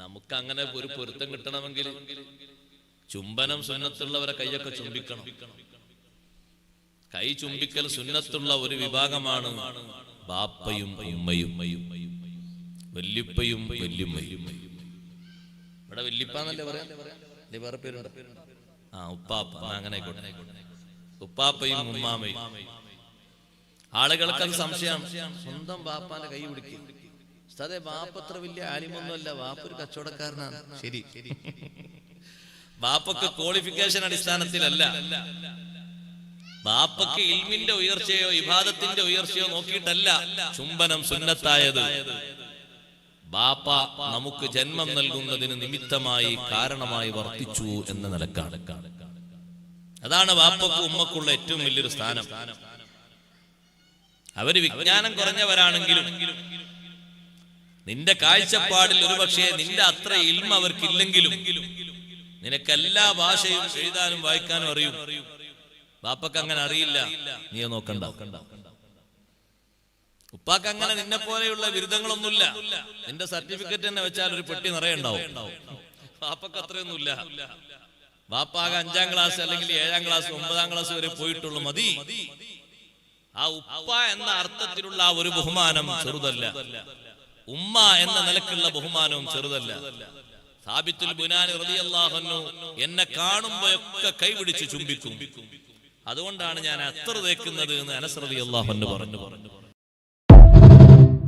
നമുക്ക് അങ്ങനെ ഒരു പൊരുത്തം കിട്ടണമെങ്കിൽ ചുംബനം സുന്നത്തുള്ളവരെ കൈയൊക്കെ ചുംബിക്കണം. കൈ ചുംബിക്കൽ സുന്നത്തുള്ള ഒരു വിഭാഗമാണ് ബാപ്പയും ഉമ്മയും, വല്യുപ്പയും വല്യുമ്മയും. ഇവിടെ വല്യുപ്പാന്നല്ലേ പറയാ, വേറെ പേരുണ്ട്. ഉപ്പാപ്പ, അങ്ങനെ ആയിക്കോട്ടെ. ഉപ്പാപ്പയും ഉമ്മാമയും. ആളുകൾക്ക് അത് സംശയം, സ്വന്തം ബാപ്പാന്റെ കൈ പിടിക്കും. അതെ, ബാപ്പ അത്ര വലിയ ആലിമൊന്നുമല്ല, ബാപ്പ ഒരു കച്ചവടക്കാരനാണ്. ശരി, ബാപ്പക്ക് ക്വാളിഫിക്കേഷൻ അടിസ്ഥാനത്തിലല്ല, ബാപ്പക്ക് ഇൽമിന്റെ ഉയർച്ചയോ ഇബാദത്തിന്റെ ഉയർച്ചയോ നോക്കിയിട്ടല്ല ചുംബനം സുന്നത്തായത്. ബാപ്പ നമുക്ക് ജന്മം നൽകുന്നതിന് നിമിത്തമായി കാരണമായി വർത്തിച്ചു എന്ന നിലക്കാണ്. അതാണ് ബാപ്പക്കും ഉമ്മക്കുള്ള ഏറ്റവും വലിയൊരു സ്ഥാനം. അവര് വിജ്ഞാനം കുറഞ്ഞവരാണെങ്കിലും നിന്റെ കാഴ്ചപ്പാടിൽ ഒരുപക്ഷെ നിന്റെ അത്ര ഇൽമ അവർക്കില്ലെങ്കിലും നിനക്ക് എല്ലാ ഭാഷയും എഴുതാനും വായിക്കാനും അറിയും. ബാപ്പക്ക് അങ്ങനെ അറിയില്ല, നീ നോക്കണ്ട. ഉപ്പാക്ക് അങ്ങനെ നിന്നെ പോലെയുള്ള ബിരുദങ്ങളൊന്നുമില്ല. നിന്റെ സർട്ടിഫിക്കറ്റ് തന്നെ വെച്ചാൽ ഒരു പെട്ടി നിറയുണ്ടാവും. ബാപ്പക്ക് അത്രയൊന്നുമില്ല. ബാപ്പാകെ 5ാം ക്ലാസ് അല്ലെങ്കിൽ 7ാം ക്ലാസ് 9ാം ക്ലാസ് വരെ പോയിട്ടുള്ളൂ, മതി. ആ ഉപ്പ എന്ന അർത്ഥത്തിലുള്ള ആ ഒരു ബഹുമാനം ചെറുതല്ല. ഉമ്മ എന്ന നിലക്കുള്ള ബഹുമാനവും ചെറുതല്ല. സാബിത്തുൽ ബുനാനി റളിയല്ലാഹു അൻഹു എന്നെ കാണുമ്പോഴൊക്കെ കൈപിടിച്ച് ചുംബിക്കും. അതുകൊണ്ടാണ് ഞാൻ അത്തർ തേക്കുന്നത് എന്ന് അനസ് റളിയല്ലാഹു അൻഹു പറഞ്ഞു.